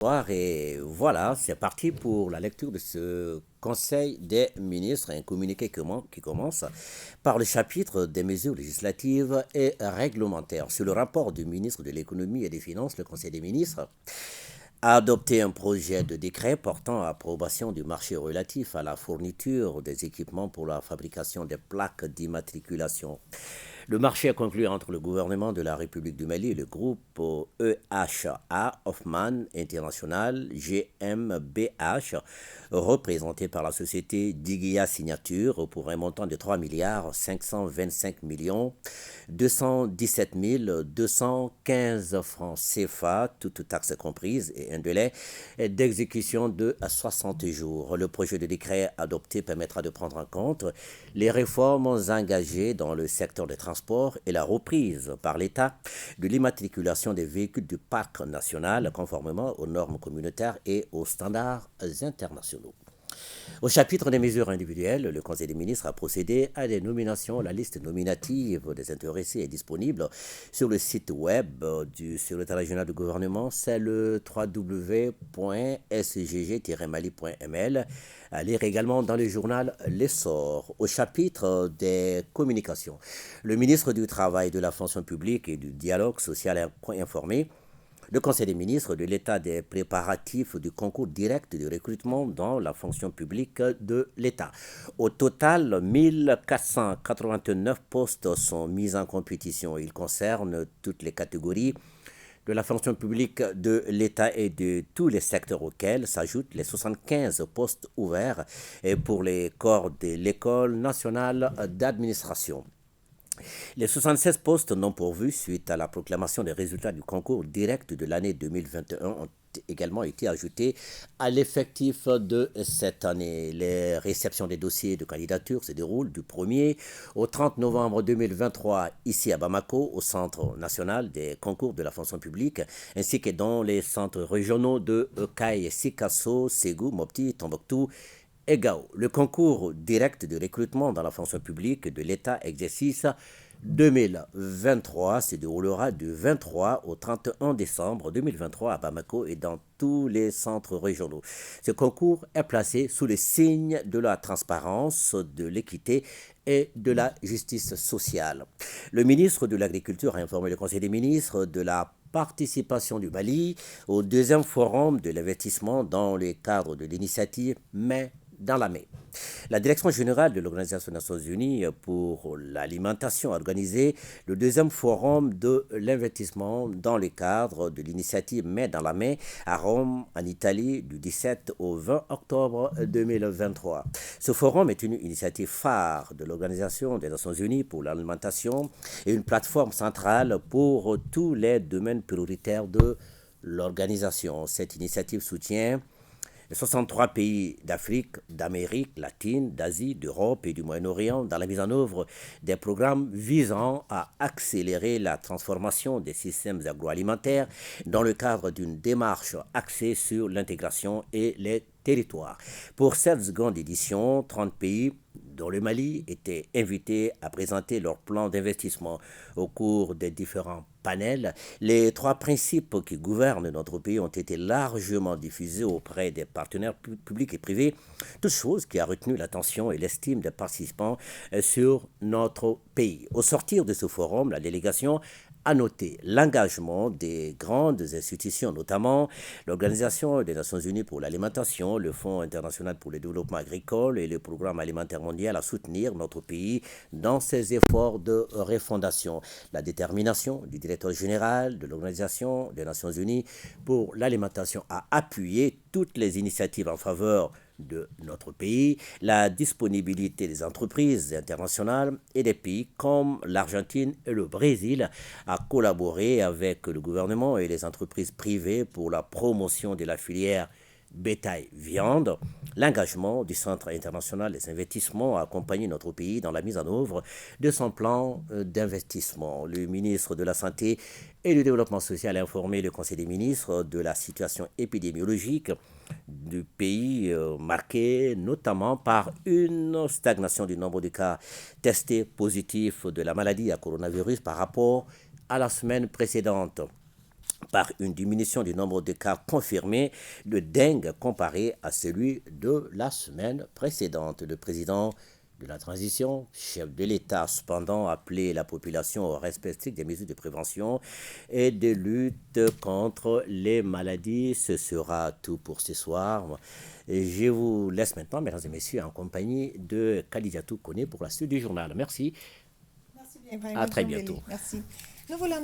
Bonsoir et voilà, c'est parti pour la lecture de ce Conseil des ministres, un communiqué qui commence par le chapitre des mesures législatives et réglementaires. Sur le rapport du ministre de l'économie et des finances, le Conseil des ministres a adopté un projet de décret portant approbation du marché relatif à la fourniture des équipements pour la fabrication des plaques d'immatriculation. Le marché est conclu entre le gouvernement de la République du Mali et le groupe EHA Hoffman International GmbH, représenté par la société Diguia Signature pour un montant de 3 milliards 525 millions 217 215 francs CFA, toutes taxes comprises, et un délai d'exécution de 60 jours. Le projet de décret adopté permettra de prendre en compte les réformes engagées dans le secteur des transports et la reprise par l'État de l'immatriculation des véhicules du parc national conformément aux normes communautaires et aux standards internationaux. Au chapitre des mesures individuelles, le Conseil des ministres a procédé à des nominations. La liste nominative des intéressés est disponible sur le site web du secrétaire régional du gouvernement. C'est le www.sgg-mali.ml. À lire également dans le journal L'Essor. Au chapitre des communications, le ministre du Travail, de la fonction publique et du dialogue social a informé le Conseil des ministres de l'état des préparatifs du concours direct de recrutement dans la fonction publique de l'État. Au total, 1489 postes sont mis en compétition. Ils concernent toutes les catégories de la fonction publique de l'État et de tous les secteurs auxquels s'ajoutent les 75 postes ouverts pour les corps de l'École nationale d'administration. Les 76 postes non pourvus suite à la proclamation des résultats du concours direct de l'année 2021 ont également été ajoutés à l'effectif de cette année. Les réceptions des dossiers de candidature se déroulent du 1er au 30 novembre 2023 ici à Bamako, au Centre national des concours de la fonction publique, ainsi que dans les centres régionaux de Kaye, Sikasso, Ségou, Mopti, Tombouctou et Gao. Le concours direct de recrutement dans la fonction publique de l'État exercice 2023 se déroulera du 23 au 31 décembre 2023 à Bamako et dans tous les centres régionaux. Ce concours est placé sous le signe de la transparence, de l'équité et de la justice sociale. Le ministre de l'Agriculture a informé le Conseil des ministres de la participation du Mali au deuxième forum de l'investissement dans le cadre de l'initiative Mais dans la main. La Direction générale de l'Organisation des Nations Unies pour l'alimentation a organisé le deuxième forum de l'investissement dans le cadre de l'initiative Main dans la main à Rome, en Italie, du 17 au 20 octobre 2023. Ce forum est une initiative phare de l'Organisation des Nations Unies pour l'alimentation et une plateforme centrale pour tous les domaines prioritaires de l'organisation. Cette initiative soutient les 63 pays d'Afrique, d'Amérique latine, d'Asie, d'Europe et du Moyen-Orient dans la mise en œuvre des programmes visant à accélérer la transformation des systèmes agroalimentaires dans le cadre d'une démarche axée sur l'intégration et les territoires. Pour cette seconde édition, 30 pays, dont le Mali, étaient invités à présenter leur plan d'investissement. Au cours des différents panels, les trois principes qui gouvernent notre pays ont été largement diffusés auprès des partenaires publics et privés, toute chose qui a retenu l'attention et l'estime des participants sur notre pays. Au sortir de ce forum, la délégation a noté l'engagement des grandes institutions, notamment l'Organisation des Nations Unies pour l'alimentation, le Fonds international pour le développement agricole et le Programme alimentaire mondial à soutenir notre pays dans ses efforts de refondation. La détermination du directeur général de l'Organisation des Nations Unies pour l'alimentation à appuyer toutes les initiatives en faveur de notre pays, la disponibilité des entreprises internationales et des pays comme l'Argentine et le Brésil à collaborer avec le gouvernement et les entreprises privées pour la promotion de la filière bétail-viande. L'engagement du Centre international des investissements a accompagné notre pays dans la mise en œuvre de son plan d'investissement. Le ministre de la Santé et du Développement social a informé le Conseil des ministres de la situation épidémiologique du pays marqué notamment par une stagnation du nombre de cas testés positifs de la maladie à coronavirus par rapport à la semaine précédente. par une diminution du nombre de cas confirmés de dengue comparé à celui de la semaine précédente. Le président de la transition, chef de l'État, a cependant appelé la population au respect strict des mesures de prévention et de lutte contre les maladies. Ce sera tout pour ce soir. Et je vous laisse maintenant, mesdames et messieurs, en compagnie de Khadijatou Kone pour la suite du journal. Merci. Merci bien, À Ibrahima très Djambeli. bientôt. Merci. Nous voilà